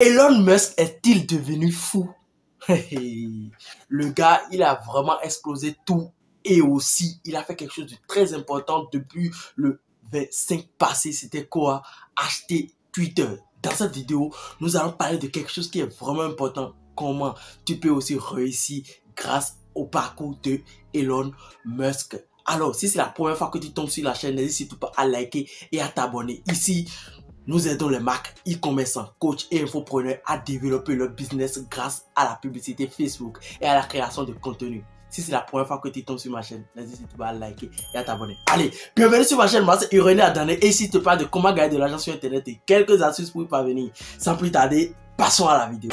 Elon Musk est-il devenu fou? Le gars, il a vraiment explosé tout et aussi, il a fait quelque chose de très important depuis le 25 passé. C'était quoi? Acheter Twitter. Dans cette vidéo, nous allons parler de quelque chose qui est vraiment important. Comment tu peux aussi réussir grâce au parcours de Elon Musk. Alors, si c'est la première fois que tu tombes sur la chaîne, n'hésite surtout pas à liker et à t'abonner. Ici, nous aidons les marques e-commerçants, coachs et infopreneurs à développer leur business grâce à la publicité Facebook et à la création de contenu. Si c'est la première fois que tu tombes sur ma chaîne, n'hésite pas à liker et à t'abonner. Allez, bienvenue sur ma chaîne, moi c'est Irénée Adane et ici je te parle de comment gagner de l'argent sur internet et quelques astuces pour y parvenir. Sans plus tarder, passons à la vidéo.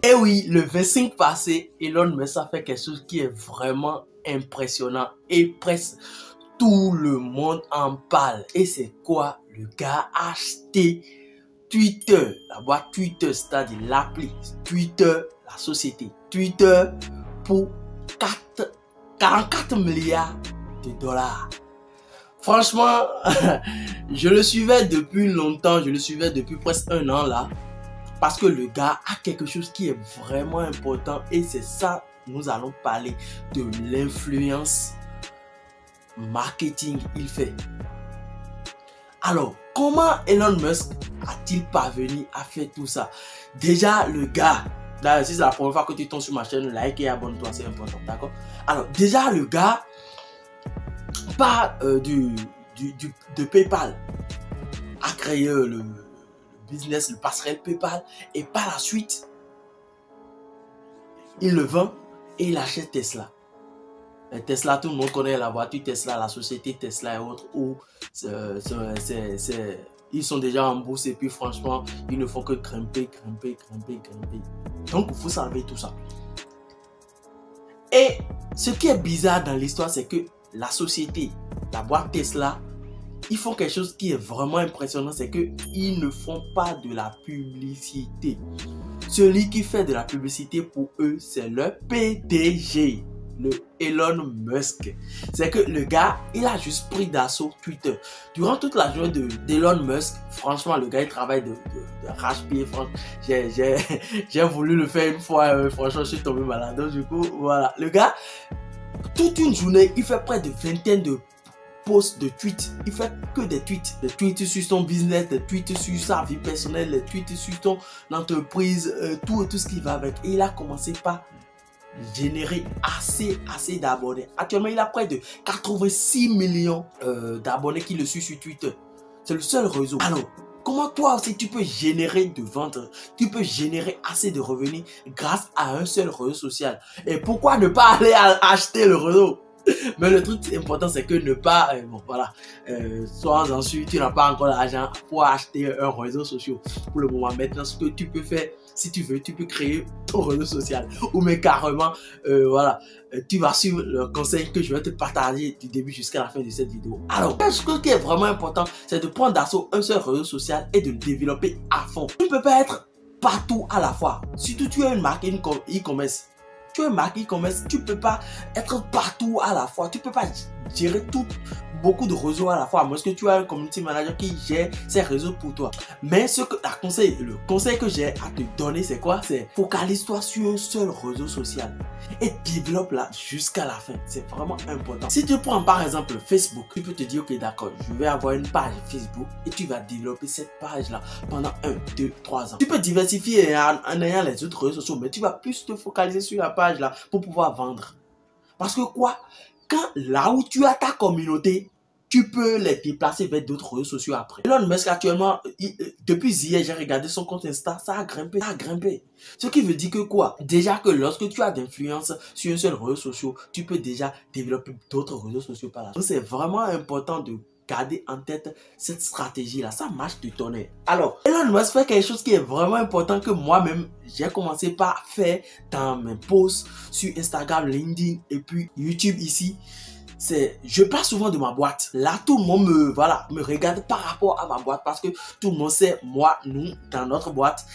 Et oui, le 25 passé, Elon Musk a fait quelque chose qui est vraiment impressionnant et presque tout le monde en parle. Et c'est quoi? Le gars a acheté Twitter, la boîte Twitter, c'est-à-dire l'appli Twitter, la société Twitter, pour 44 milliards de dollars. Franchement, je le suivais depuis longtemps, je le suivais depuis presque un an là. Parce que le gars a quelque chose qui est vraiment important et c'est ça, nous allons parler de l'influence marketing il fait. Alors, comment Elon Musk a-t-il parvenu à faire tout ça? Déjà, le gars, là, si c'est la première fois que tu tombes sur ma chaîne, like et abonne-toi, c'est important, d'accord? Alors, déjà, le gars part de PayPal, a créé le business, le passerelle PayPal, et par la suite, il le vend et il achète Tesla. Tesla, tout le monde connaît la voiture Tesla, la société Tesla et autres, où ils sont déjà en bourse et puis franchement, ils ne font que grimper. Donc, il faut savoir tout ça. Et ce qui est bizarre dans l'histoire, c'est que la société, la boîte Tesla, ils font quelque chose qui est vraiment impressionnant, c'est qu'ils ne font pas de la publicité. Celui qui fait de la publicité pour eux, c'est le PDG. Le Elon Musk. C'est que le gars, il a juste pris d'assaut Twitter. Durant toute la journée d'Elon Musk, franchement, le gars, il travaille de arrache-pied. J'ai voulu le faire une fois, franchement, je suis tombé malade. Donc, du coup, voilà. Le gars, toute une journée, il fait près de vingtaine de posts, de tweets. Il fait que des tweets. Des tweets sur son business, des tweets sur sa vie personnelle, des tweets sur son entreprise, tout ce qui va avec. Et il a commencé par générer assez d'abonnés. Actuellement, il a près de 86 millions d'abonnés qui le suivent sur Twitter. C'est le seul réseau. Alors, comment toi aussi tu peux générer de ventes, tu peux générer assez de revenus grâce à un seul réseau social? Et pourquoi ne pas aller acheter le réseau? Mais le truc important, c'est que ne pas, bon voilà, sois en sûr, tu n'as pas encore l'argent pour acheter un réseau social. Pour le moment, maintenant, ce que tu peux faire, si tu veux, tu peux créer ton réseau social. Ou mais carrément, voilà, tu vas suivre le conseil que je vais te partager du début jusqu'à la fin de cette vidéo. Alors, ce qui est vraiment important, c'est de prendre d'assaut un seul réseau social et de le développer à fond. Tu ne peux pas être partout à la fois. Surtout, tu as une marque e-commerce. Tu es marque e-commerce, tu ne peux pas être partout à la fois. Tu ne peux pas gérer beaucoup de réseaux à la fois. Parce que tu as un community manager qui gère ces réseaux pour toi. Mais le conseil que j'ai à te donner, c'est quoi? C'est focalise-toi sur un seul réseau social et développe-la jusqu'à la fin. C'est vraiment important. Si tu prends par exemple Facebook, tu peux te dire, ok, d'accord, je vais avoir une page Facebook et tu vas développer cette page-là pendant 1, 2, 3 ans. Tu peux diversifier en ayant les autres réseaux sociaux, mais tu vas plus te focaliser sur la page là pour pouvoir vendre. Parce que quoi? Quand là où tu as ta communauté, tu peux les déplacer vers d'autres réseaux sociaux après. Elon Musk actuellement, depuis hier, j'ai regardé son compte Insta, ça a grimpé. Ce qui veut dire que quoi? Déjà que lorsque tu as d'influence sur un seul réseau social, tu peux déjà développer d'autres réseaux sociaux par là. Donc c'est vraiment important de garder en tête cette stratégie-là. Ça marche du tonnerre. Alors, Elon Musk fait quelque chose qui est vraiment important que moi-même, j'ai commencé par faire dans mes posts sur Instagram, LinkedIn et puis YouTube ici. Je parle souvent de ma boîte. Là, tout le monde me regarde par rapport à ma boîte parce que tout le monde sait, nous, dans notre boîte,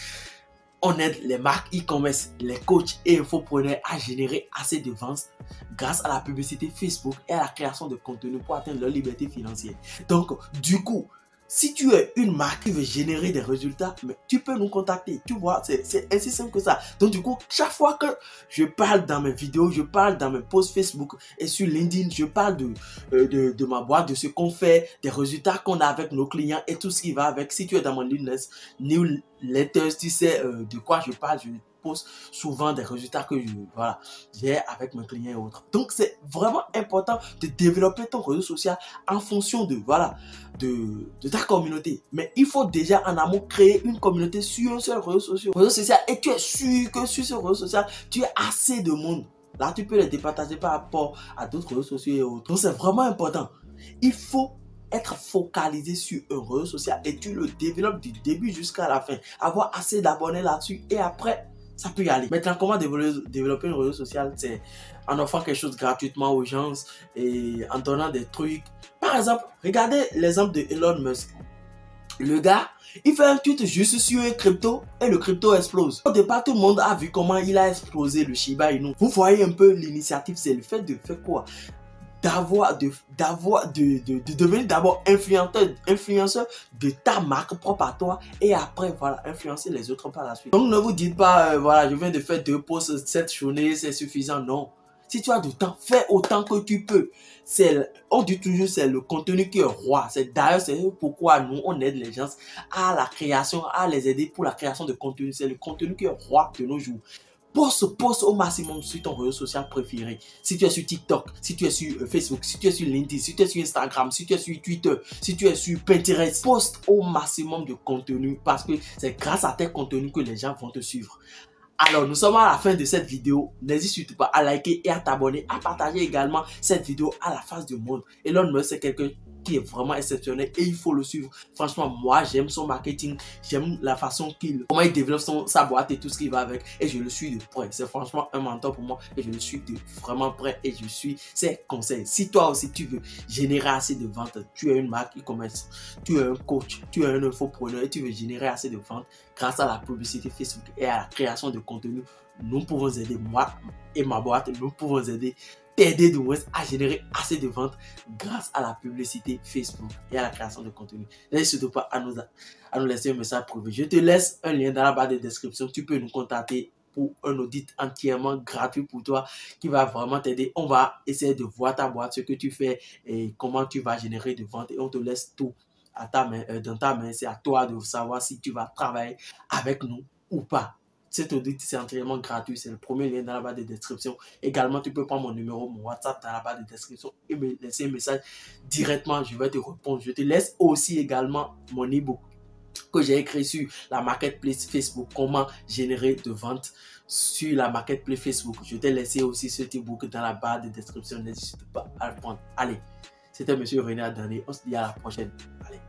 on aide les marques e-commerce, les coachs et infopreneurs à générer assez de ventes grâce à la publicité Facebook et à la création de contenu pour atteindre leur liberté financière. Donc, du coup, Si tu es une marque qui veut générer des résultats, mais tu peux nous contacter. Tu vois, c'est ainsi simple que ça. Donc du coup, chaque fois que je parle dans mes vidéos, je parle dans mes posts Facebook et sur LinkedIn, je parle de ma boîte, de ce qu'on fait, des résultats qu'on a avec nos clients et tout ce qui va avec. Si tu es dans mon newsletter, tu sais de quoi je parle, je poste souvent des résultats que j'ai avec mes clients et autres. Donc c'est vraiment important de développer ton réseau social en fonction de ta communauté. Mais il faut déjà en amont créer une communauté sur un seul réseau social et tu es sûr que sur ce réseau social, tu as assez de monde. Là, tu peux les départager par rapport à d'autres réseaux sociaux et autres. Donc c'est vraiment important. Il faut être focalisé sur un réseau social et tu le développes du début jusqu'à la fin. Avoir assez d'abonnés là-dessus et après, ça peut y aller. Maintenant, comment développer un réseau social? C'est en offrant quelque chose gratuitement aux gens et en donnant des trucs. Par exemple, regardez l'exemple de Elon Musk. Le gars, il fait un tweet juste sur un crypto et le crypto explose. Au départ, tout le monde a vu comment il a explosé le Shiba Inu. Vous voyez un peu l'initiative, c'est le fait de faire quoi? De devenir d'abord influenceur de ta marque propre à toi et après voilà influencer les autres par la suite. Donc ne vous dites pas voilà je viens de faire 2 posts cette journée, c'est suffisant. Non, si tu as du temps, fais autant que tu peux. On dit toujours c'est le contenu qui est roi. C'est d'ailleurs c'est pourquoi nous on aide les gens à la création, à les aider pour la création de contenu. C'est le contenu qui est roi de nos jours. Poste au maximum sur ton réseau social préféré. Si tu es sur TikTok, si tu es sur Facebook, si tu es sur LinkedIn, si tu es sur Instagram, si tu es sur Twitter, si tu es sur Pinterest, poste au maximum de contenu parce que c'est grâce à tes contenus que les gens vont te suivre. Alors, nous sommes à la fin de cette vidéo. N'hésite surtout pas à liker et à t'abonner, à partager également cette vidéo à la face du monde. Elon Musk, c'est quelqu'un qui est vraiment exceptionnel et il faut le suivre. Franchement, moi, j'aime son marketing, j'aime la façon comment il développe sa boîte et tout ce qui va avec et je le suis de près. C'est franchement un mentor pour moi et je le suis de vraiment près et je suis ses conseils. Si toi aussi, tu veux générer assez de ventes, tu es une marque e-commerce, tu es un coach, tu es un infopreneur et tu veux générer assez de ventes grâce à la publicité Facebook et à la création de contenu, nous pouvons aider, moi et ma boîte, nous pouvons t'aider de moins à générer assez de ventes grâce à la publicité Facebook et à la création de contenu. N'hésite surtout pas à nous laisser un message privé. Je te laisse un lien dans la barre de description. Tu peux nous contacter pour un audit entièrement gratuit pour toi qui va vraiment t'aider. On va essayer de voir ta boîte, ce que tu fais et comment tu vas générer de ventes et on te laisse tout à ta main, dans ta main. C'est à toi de savoir si tu vas travailler avec nous ou pas. Cet audit, c'est entièrement gratuit. C'est le premier lien dans la barre de description. Également, tu peux prendre mon numéro, mon WhatsApp dans la barre de description et me laisser un message directement. Je vais te répondre. Je te laisse aussi également mon e-book que j'ai écrit sur la marketplace Facebook. Comment générer de ventes sur la marketplace Facebook. Je t'ai laissé aussi ce e-book dans la barre de description. N'hésite pas à le prendre. Allez, c'était Monsieur René Adani. On se dit à la prochaine. Allez.